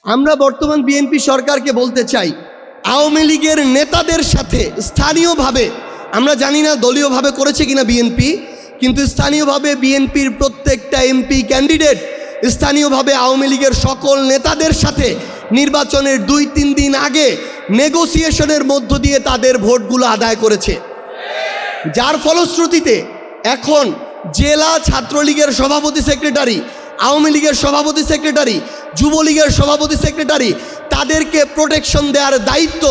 আমরা বর্তমান বিএনপি সরকারকে বলতে চাই, আওয়ামী লীগের নেতাদের সাথে স্থানীয়ভাবে, আমরা জানি না দলীয়ভাবে করেছে কিনা বিএনপি, কিন্তু স্থানীয়ভাবে বিএনপির প্রত্যেকটা এমপি ক্যান্ডিডেট স্থানীয়ভাবে আওয়ামী লীগের সকল নেতাদের সাথে নির্বাচনের 2-3 দিন আগে নেগোসিয়েশনের মধ্য দিয়ে তাদের ভোটগুলো আদায় করেছে, যার ফলশ্রুতিতে এখন জেলা ছাত্রলীগের সভাপতি সেক্রেটারি, আওয়ামী লীগের সভাপতি সেক্রেটারি, যুবলীগের সভাপতি সেক্রেটারি, তাদেরকে প্রোটেকশন দেওয়ার দায়িত্ব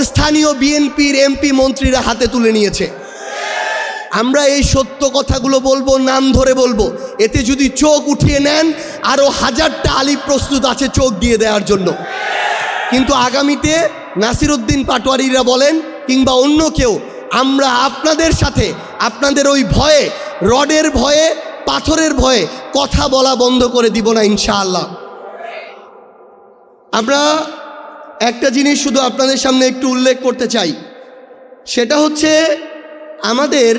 স্থানীয় বিএনপির এমপি মন্ত্রীরা হাতে তুলে নিয়েছে। আমরা এই সত্য কথাগুলো বলবো, নাম ধরে বলবো, এতে যদি চোখ উঠিয়ে নেন আরও 1000টা আলিফ প্রস্তুত আছে চোখ দিয়ে দেওয়ার জন্য। কিন্তু আগামীতে নাসিরউদ্দিন পাটোয়ারিরা বলেন কিংবা অন্য কেউ, আমরা আপনাদের সাথে আপনাদের ওই ভয়ে, রডের ভয়ে, পাথরের ভয়ে কথা বলা বন্ধ করে দিব না ইনশাআল্লাহ। আমরা একটা জিনিস শুধু আপনাদের সামনে একটু উল্লেখ করতে চাই, সেটা হচ্ছে আমাদের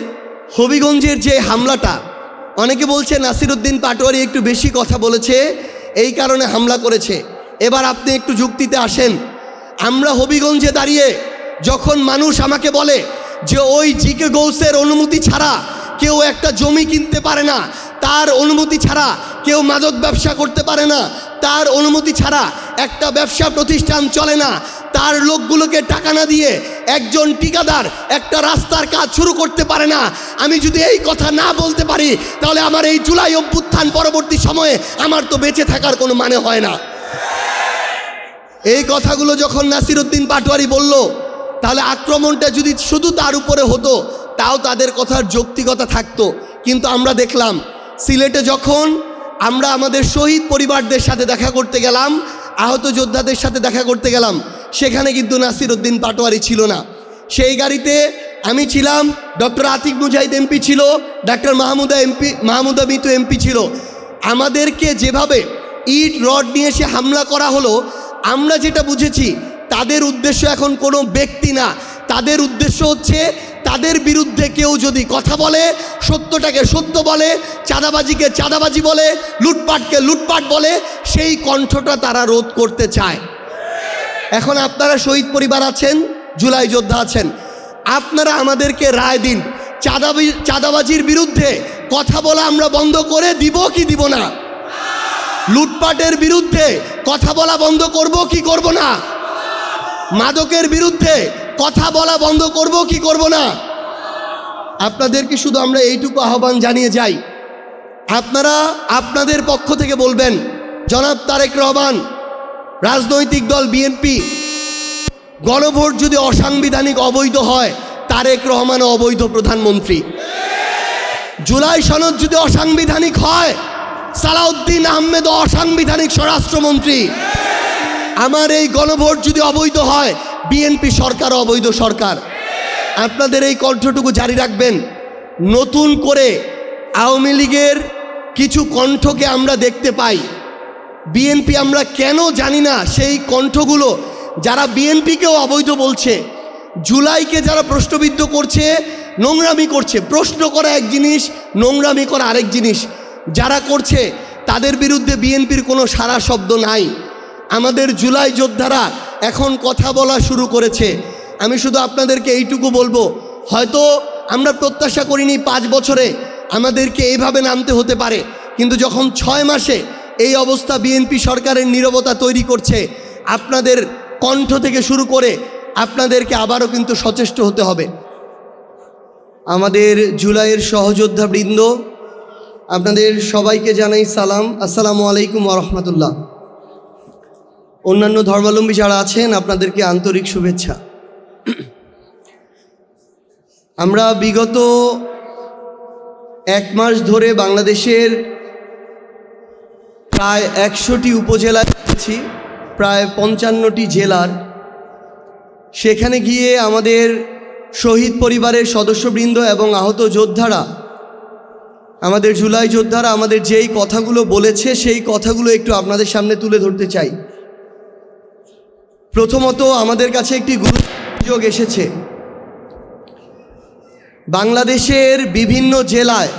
হবিগঞ্জের যে হামলাটা, অনেকে বলছে নাসিরউদ্দিন পাটোয়ারি একটু বেশি কথা বলেছে এই কারণে হামলা করেছে। এবার আপনি একটু যুক্তিতে আসেন। আমরা হবিগঞ্জে দাঁড়িয়ে যখন মানুষ আমাকে বলে যে ওই জিকে গৌসের অনুমতি ছাড়া কেউ একটা জমি কিনতে পারে না, তার অনুমতি ছাড়া কেউ মাদক ব্যবসা করতে পারে না, তার অনুমতি ছাড়া একটা ব্যবসা প্রতিষ্ঠান চলে না, তার লোকগুলোকে টাকা না দিয়ে একজন ঠিকাদার একটা রাস্তার কাজ শুরু করতে পারে না, আমি যদি এই কথা না বলতে পারি তাহলে আমার এই জুলাই অভ্যুত্থান পরবর্তী সময়ে আমার তো বেঁচে থাকার কোনো মানে হয় না। এই কথাগুলো যখন নাসিরউদ্দিন পাটোয়ারি বলল, তাহলে আক্রমণটা যদি শুধু তার উপরে হতো তাও তাদের কথার যৌক্তিকতা থাকতো। কিন্তু আমরা দেখলাম সিলেটে যখন আমরা আমাদের শহীদ পরিবারদের সাথে দেখা করতে গেলাম, আহত যোদ্ধাদের সাথে দেখা করতে গেলাম, সেখানে কিন্তু নাসিরউদ্দিন পাটোয়ারি ছিল না। সেই গাড়িতে আমি ছিলাম, ডক্টর আতিক মুজাহিদ এমপি ছিল, ডাক্তার মাহমুদা মিতু এমপি ছিল। আমাদেরকে যেভাবে ইট রড নিয়ে এসে হামলা করা হলো, আমরা যেটা বুঝেছি তাদের উদ্দেশ্য এখন কোনো ব্যক্তি না, তাদের উদ্দেশ্য হচ্ছে তাদের বিরুদ্ধে কেউ যদি কথা বলে, সত্যটাকে সত্য বলে, চাঁদাবাজিকে চাঁদাবাজি বলে, লুটপাটকে লুটপাট বলে, সেই কণ্ঠটা তারা রোধ করতে চায়। এখন আপনারা শহীদ পরিবার আছেন, জুলাই যোদ্ধা আছেন, আপনারা আমাদেরকে রায় দিন, চাঁদাবাজির বিরুদ্ধে কথা বলা আমরা বন্ধ করে দিব কি দিব না? লুটপাটের বিরুদ্ধে কথা বলা বন্ধ করব কি করব না? মাদকের বিরুদ্ধে কথা বলা বন্ধ করব কি করব না? আপনাদেরকে শুধু আমরা এইটুকু আহ্বান জানিয়ে যাই, আপনারা আপনাদের পক্ষ থেকে বলবেন, জনাব তারেক রহমান, রাজনৈতিক দল বিএনপি, গণভোট যদি অসাংবিধানিক অবৈধ হয়, তারেক রহমান অবৈধ প্রধানমন্ত্রী। জুলাই সনদ যদি অসাংবিধানিক হয়, সালাউদ্দিন আহমেদ অসাংবিধানিক স্বরাষ্ট্রমন্ত্রী। আমার এই গণভোট যদি অবৈধ হয়, বিএনপি সরকার অবৈধ সরকার। আপনাদের এই কণ্ঠটুকু জারি রাখবেন। নতুন করে আওয়ামী লীগের কিছু কণ্ঠকে আমরা দেখতে পাই, বিএনপি আমরা কেন জানি না, সেই কণ্ঠগুলো যারা বিএনপিকেও অবৈধ বলছে, জুলাইকে যারা প্রশ্নবিদ্ধ করছে, নোংরামি করছে। প্রশ্ন করা এক জিনিস, নোংরামি করা আরেক জিনিস। যারা করছে তাদের বিরুদ্ধে বিএনপির কোনো সারা শব্দ নাই। আমাদের জুলাই যোদ্ধারা এখন কথা বলা শুরু করেছে। আমি শুধু আপনাদেরকে এইটুকু বলবো, হয়তো আমরা প্রত্যাশা করিনি 5 বছরে আমাদেরকে এইভাবে নামতে হতে পারে, কিন্তু যখন 6 মাসে এই অবস্থা বিএনপি সরকারের নীরবতা তৈরি করছে, আপনাদের কণ্ঠ থেকে শুরু করে আপনাদেরকে আবারও কিন্তু সচেষ্ট হতে হবে। আমাদের জুলাইয়ের সহযোদ্ধাবৃন্দ, আপনাদের সবাইকে জানাই সালাম, আসসালামু আলাইকুম ওয়া রাহমাতুল্লাহ। অন্যান্য ধর্মাবলম্বী যারা আছেন, আপনাদেরকে আন্তরিক শুভেচ্ছা। আমরা বিগত 1 মাস ধরে বাংলাদেশের প্রায় 100টি উপজেলায় গেছি, প্রায় 55টি জেলার। সেখানে গিয়ে আমাদের শহীদ পরিবারের সদস্যবৃন্দ এবং আহত যোদ্ধারা, আমাদের জুলাই যোদ্ধারা আমাদের যেই কথাগুলো বলেছে, সেই কথাগুলো একটু আপনাদের সামনে তুলে ধরতে চাই। প্রথমত, আমাদের কাছে একটি গুরুত্বপূর্ণ এসেছে। বাংলাদেশের বিভিন্ন জেলায়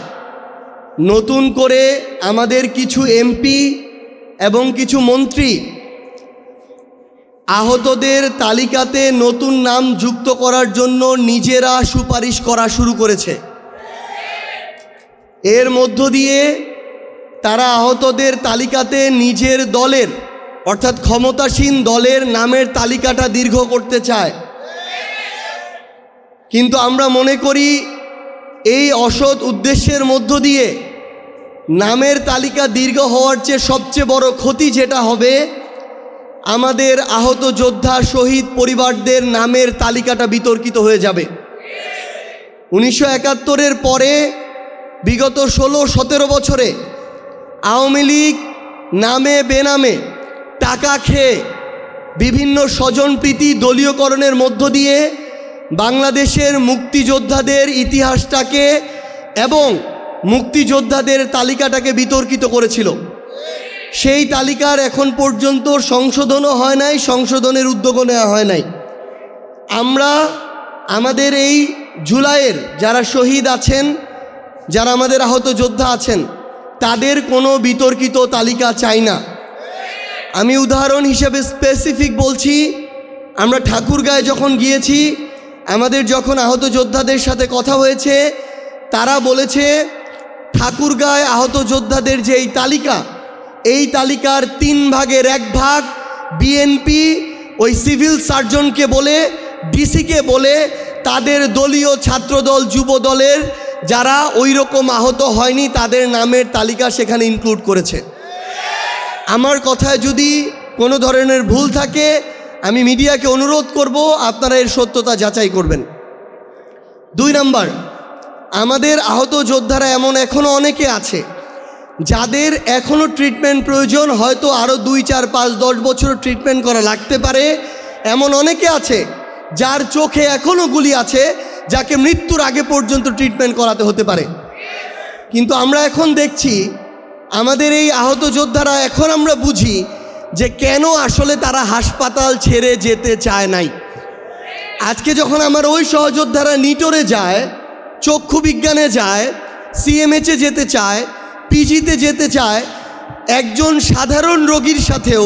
নতুন করে আমাদের কিছু এমপি এবং কিছু মন্ত্রী আহতদের তালিকাতে নতুন নাম যুক্ত করার জন্য নিজেরা সুপারিশ করা শুরু করেছে। এর মধ্য দিয়ে তারা আহতদের তালিকাতে নিজের দলের অর্থাৎ ক্ষমতাসীন দলের নামের তালিকাটা দীর্ঘ করতে চায়। কিন্তু আমরা মনে করি এই অসৎ উদ্দেশ্যের মধ্য দিয়ে নামের তালিকা দীর্ঘ হওয়ার চেয়ে সবচেয়ে বড় ক্ষতি যেটা হবে, আমাদের আহত যোদ্ধা শহীদ পরিবারদের নামের তালিকাটা বিতর্কিত হয়ে যাবে। 1971-এর পরে বিগত 16-17 বছরে আওয়ামী লীগ নামে বেনামে টাকা খেয়ে বিভিন্ন স্বজনপ্রীতি দলীয়করণের মধ্য দিয়ে বাংলাদেশের মুক্তিযোদ্ধাদের ইতিহাসটাকে এবং মুক্তিযোদ্ধাদের তালিকাটাকে বিতর্কিত করেছিল। সেই তালিকার এখন পর্যন্ত সংশোধনও হয় নাই, সংশোধনের উদ্যোগও নেওয়া হয় নাই। আমরা আমাদের এই জুলাইয়ের যারা শহীদ আছেন, যারা আমাদের আহত যোদ্ধা আছেন, তাদের কোনো বিতর্কিত তালিকা চাই না। আমি উদাহরণ হিসেবে স্পেসিফিক বলছি, আমরা ঠাকুরগাঁয়ে যখন গিয়েছি, আমাদের যখন আহত যোদ্ধাদের সাথে কথা হয়েছে, তারা বলেছে ঠাকুরগাঁয় আহত যোদ্ধাদের যে এই তালিকা, এই তালিকার 3 ভাগের 1 ভাগ বিএনপি ওই সিভিল সার্জনকে বলে, ডিসিকে বলে, তাদের দলীয় ছাত্রদল যুব দলের যারা ওই রকম আহত হয়নি তাদের নামের তালিকা সেখানে ইনক্লুড করেছে। আমার কথায় যদি কোনো ধরনের ভুল থাকে আমি মিডিয়াকে অনুরোধ করব আপনারা এর সত্যতা যাচাই করবেন। 2 নাম্বার, আমাদের আহত যোদ্ধারা এমন এখনও অনেকে আছে যাদের এখনও ট্রিটমেন্ট প্রয়োজন, হয়তো আরও 2, 4, 5, 10 বছর ট্রিটমেন্ট করা লাগতে পারে। এমন অনেকে আছে যার চোখে এখনও গুলি আছে, যাকে মৃত্যুর আগে পর্যন্ত ট্রিটমেন্ট করাতে হতে পারে। কিন্তু আমরা এখন দেখছি আমাদের এই আহত যোদ্ধারা, এখন আমরা বুঝি যে কেন আসলে তারা হাসপাতাল ছেড়ে যেতে চায় নাই। আজকে যখন আমার ওই সহযোদ্ধারা নিটোরে যায়, চক্ষু বিজ্ঞানে যায়, সিএমএইচে যেতে চায়, পিজিতে যেতে চায়, একজন সাধারণ রোগীর সাথেও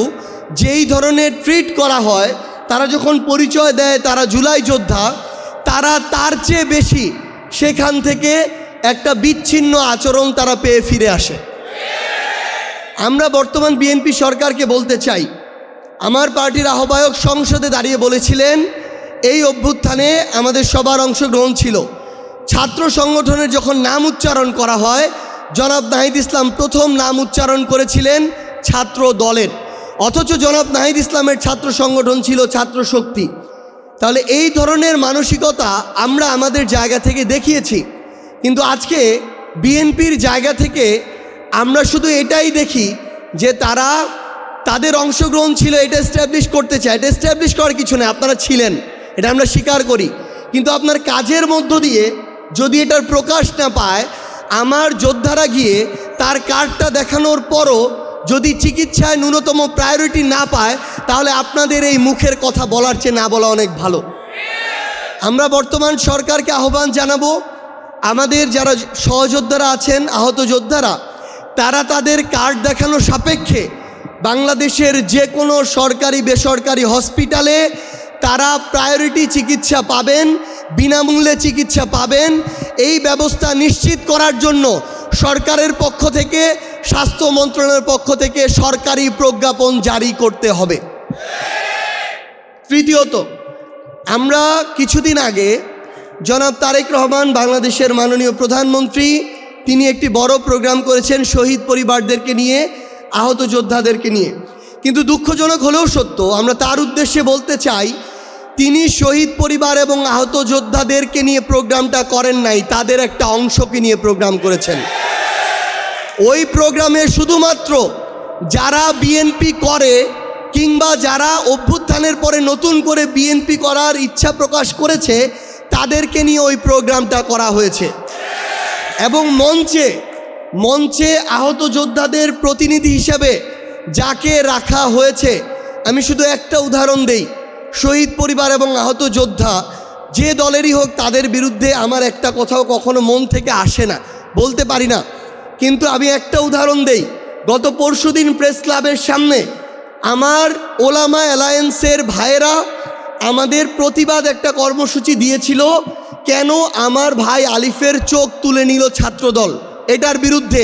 যেই ধরনের ট্রিট করা হয়, তারা যখন পরিচয় দেয় তারা জুলাই যোদ্ধা, তারা তার চেয়ে বেশি সেখান থেকে একটা বিচ্ছিন্ন আচরণ তারা পেয়ে ফিরে আসে। আমরা বর্তমান বিএনপি সরকারকে বলতে চাই, আমার পার্টির আহ্বায়ক সংসদে দাঁড়িয়ে বলেছিলেন এই অভ্যুত্থানে আমাদের সবার অংশগ্রহণ ছিল। ছাত্র সংগঠনের যখন নাম উচ্চারণ করা হয়, জনাব নাহিদ ইসলাম প্রথম নাম উচ্চারণ করেছিলেন ছাত্র দলের, অথচ জনাব নাহিদ ইসলামের ছাত্র সংগঠন ছিল ছাত্র শক্তি। তাহলে এই ধরনের মানসিকতা আমরা আমাদের জায়গা থেকে দেখিয়েছি। কিন্তু আজকে বিএনপির জায়গা থেকে আমরা শুধু এটাই দেখি যে তারা তাদের অংশগ্রহণ ছিল, এটা এস্টাবলিশ করতে চায়। এটা এস্টাবলিশ করার কিছু নেই, আপনারা ছিলেন, এটা আমরা স্বীকার করি। কিন্তু আপনার কাজের মধ্য দিয়ে যদি এটার প্রকাশ না পায়, আমার যোদ্ধারা গিয়ে তার কার্ডটা দেখানোর পরও যদি চিকিৎসায় ন্যূনতম প্রায়োরিটি না পায়, তাহলে আপনাদের এই মুখের কথা বলার চেয়ে না বলা অনেক ভালো। আমরা বর্তমান সরকারকে আহ্বান জানাবো, আমাদের যারা সহযোদ্ধারা আছেন, আহত যোদ্ধারা, তারা তাদের কার্ড দেখানো সাপেক্ষে বাংলাদেশের যে কোনো সরকারি বেসরকারি হসপিটালে তারা প্রায়োরিটি চিকিৎসা পাবেন, বিনামূল্যে চিকিৎসা পাবেন। এই ব্যবস্থা নিশ্চিত করার জন্য সরকারের পক্ষ থেকে, স্বাস্থ্য মন্ত্রণালয়ের পক্ষ থেকে সরকারি প্রজ্ঞাপন জারি করতে হবে। তৃতীয়ত, আমরা কিছুদিন আগে জনাব তারেক রহমান, বাংলাদেশের মাননীয় প্রধানমন্ত্রী, তিনি একটি বড় প্রোগ্রাম করেছেন শহীদ পরিবারদেরকে নিয়ে, আহত যোদ্ধাদেরকে নিয়ে। কিন্তু দুঃখজনক হলেও সত্য, আমরা তার উদ্দেশ্যে বলতে চাই, তিনি শহীদ পরিবার এবং আহত যোদ্ধাদেরকে নিয়ে প্রোগ্রামটা করেন নাই, তাদের একটা অংশকে নিয়ে প্রোগ্রাম করেছেন। ওই প্রোগ্রামে শুধুমাত্র যারা বিএনপি করে কিংবা যারা অভ্যুত্থানের পরে নতুন করে বিএনপি করার ইচ্ছা প্রকাশ করেছে তাদেরকে নিয়ে ওই প্রোগ্রামটা করা হয়েছে। এবং মঞ্চে আহত যোদ্ধাদের প্রতিনিধি হিসেবে যাকে রাখা হয়েছে, আমি শুধু একটা উদাহরণ দেই। শহীদ পরিবার এবং আহত যোদ্ধা যে দলেরই হোক, তাদের বিরুদ্ধে আমার একটা কথাও কখনো মন থেকে আসে না, বলতে পারি না। কিন্তু আমি একটা উদাহরণ দেই। গত পরশুদিন প্রেস ক্লাবের সামনে আমার ওলামা অ্যালায়েন্সের ভাইয়েরা আমাদের প্রতিবাদ একটা কর্মসূচি দিয়েছিল, কেন আমার ভাই আলিফের চোখ তুলে নিল ছাত্রদল, এটার বিরুদ্ধে।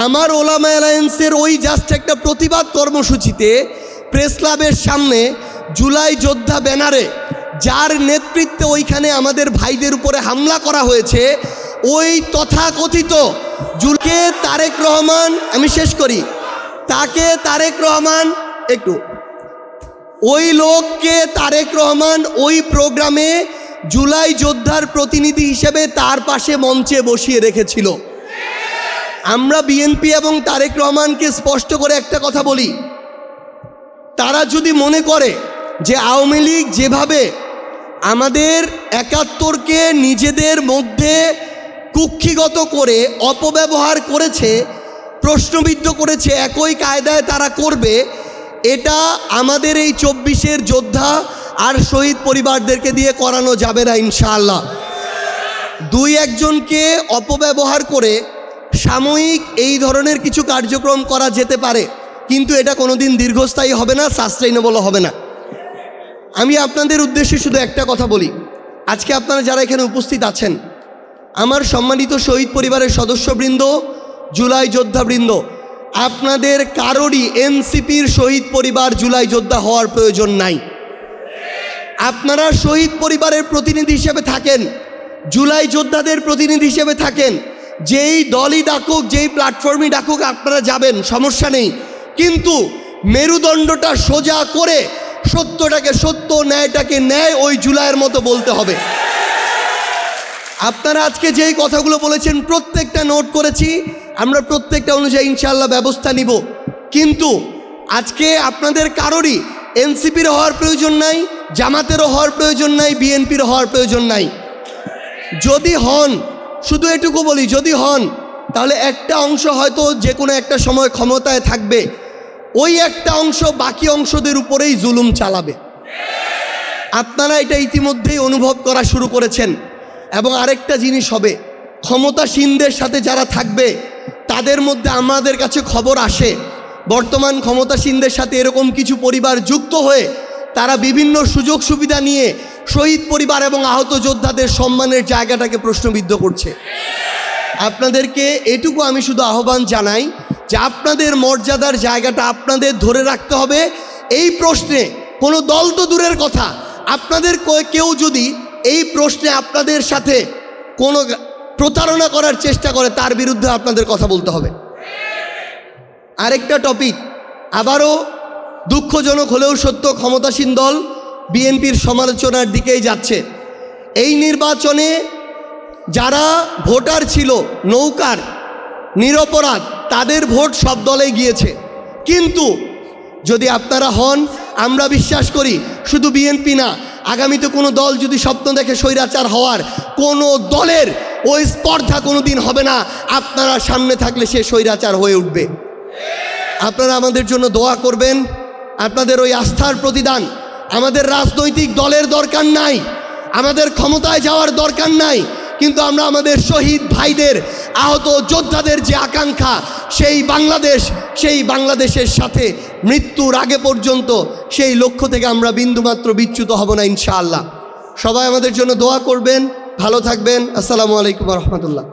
আমার ওলামা অ্যালায়েন্সের ওই জাস্ট একটা প্রতিবাদ কর্মসূচিতে প্রেস ক্লাবের সামনে জুলাই যোদ্ধা ব্যানারে যার নেতৃত্বে ওইখানে আমাদের ভাইদের উপরে হামলা করা হয়েছে, ওই তথাকথিত জুলকে তারেক রহমান, আমি শেষ করি, তাকে তারেক রহমান একটু, ওই লোককে তারেক রহমান ওই প্রোগ্রামে জুলাই যোদ্ধার প্রতিনিধি হিসেবে তার পাশে মঞ্চে বসিয়ে রেখেছিল। আমরা বিএনপি এবং তারেক রহমানকে স্পষ্ট করে একটা কথা বলি, তারা যদি মনে করে যে আওয়ামী লীগ যেভাবে আমাদের ৭১কে নিজেদের মধ্যে কুক্ষিগত করে অপব্যবহার করেছে, প্রশ্নবিদ্ধ করেছে, একই কায়দায় তারা করবে, এটা আমাদের এই ২৪-এর যোদ্ধা আর শহীদ পরিবারদেরকে দিয়ে করানো যাবে না ইনশাআল্লাহ। দুই একজনকে অপব্যবহার করে সাময়িক এই ধরনের কিছু কার্যক্রম করা যেতে পারে, কিন্তু এটা কোনোদিন দীর্ঘস্থায়ী হবে না, সাস্টেইনেবল হবে না। আমি আপনাদের উদ্দেশ্যে শুধু একটা কথা বলি, আজকে আপনারা যারা এখানে উপস্থিত আছেন, আমার সম্মানিত শহীদ পরিবারের সদস্যবৃন্দ, জুলাই যোদ্ধাবৃন্দ, আপনাদের কারোরই এনসিপির শহীদ পরিবার জুলাই যোদ্ধা হওয়ার প্রয়োজন নাই। আপনারা শহীদ পরিবারের প্রতিনিধি হিসেবে থাকেন, জুলাই যোদ্ধাদের প্রতিনিধি হিসেবে থাকেন, যেই দলই ডাকুক, যেই প্ল্যাটফর্মই ডাকুক আপনারা যাবেন, সমস্যা নেই, কিন্তু মেরুদণ্ডটা সোজা করে সত্যটাকে সত্য, ন্যায়টাকে ন্যায়, ওই জুলাইয়ের মতো বলতে হবে। আপনারা আজকে যেই কথাগুলো বলেছেন প্রত্যেকটা নোট করেছি, আমরা প্রত্যেকটা অনুযায়ী ইনশাআল্লাহ ব্যবস্থা নিব, কিন্তু আজকে আপনাদের কারোরই এনসিপির হওয়ার প্রয়োজন নাই, জামাতেরও হওয়ার প্রয়োজন নাই, বিএনপির হওয়ার প্রয়োজন নাই। যদি হন, শুধু এটুকু বলি, যদি হন তাহলে একটা অংশ হয়তো যে কোনো একটা সময় ক্ষমতায় থাকবে, ওই একটা অংশ বাকি অংশদের উপরেই জুলুম চালাবে। আপনারা এটা ইতিমধ্যেই অনুভব করা শুরু করেছেন। এবং আরেকটা জিনিস হবে, ক্ষমতাসীনদের সাথে যারা থাকবে তাদের মধ্যে আমাদের কাছে খবর আসে, বর্তমান ক্ষমতাসীনদের সাথে এরকম কিছু পরিবার যুক্ত হয়ে তারা বিভিন্ন সুযোগ সুবিধা নিয়ে শহীদ পরিবার এবং আহত যোদ্ধাদের সম্মানের জায়গাটাকে প্রশ্নবিদ্ধ করছে। আপনাদেরকে এটুকু আমি শুধু আহ্বান জানাই যে আপনাদের মর্যাদার জায়গাটা আপনাদের ধরে রাখতে হবে। এই প্রশ্নে কোনো দল তো দূরের কথা, আপনাদের কেউ যদি এই প্রশ্নে আপনাদের সাথে কোনো প্রতারণা করার চেষ্টা করে, তার বিরুদ্ধে আপনাদের কথা বলতে হবে। আরেকটা টপিক, আবারও দুঃখজনক হলেও সত্য, ক্ষমতাসীন দল বিএনপির সমালোচনার দিকেই যাচ্ছে। এই নির্বাচনে যারা ভোটার ছিল নৌকার, নিরপরাধ, তাদের ভোট সব দলেই গিয়েছে, কিন্তু যদি আপনারা হন, আমরা বিশ্বাস করি শুধু বিএনপি না, আগামীতে কোনো দল যদি স্বপ্ন দেখে স্বৈরাচার হওয়ার, কোনো দলের ওই স্পর্ধা কোনো দিন হবে না, আপনারা সামনে থাকলে সে স্বৈরাচার হয়ে উঠবে। আপনারা আমাদের জন্য দোয়া করবেন, আপনাদের ওই আস্থার প্রতিদান। আমাদের রাজনৈতিক দলের দরকার নাই, আমাদের ক্ষমতায় যাওয়ার দরকার নাই, কিন্তু আমরা আমাদের শহীদ ভাইদের, আহত যোদ্ধাদের যে আকাঙ্ক্ষা, সেই বাংলাদেশের সাথে মৃত্যুর আগে পর্যন্ত সেই লক্ষ্য থেকে আমরা বিন্দুমাত্র বিচ্যুত হব না ইনশাআল্লাহ। সবাই আমাদের জন্য দোয়া করবেন, ভালো থাকবেন। আসসালামু আলাইকুম রহমতুল্লাহ।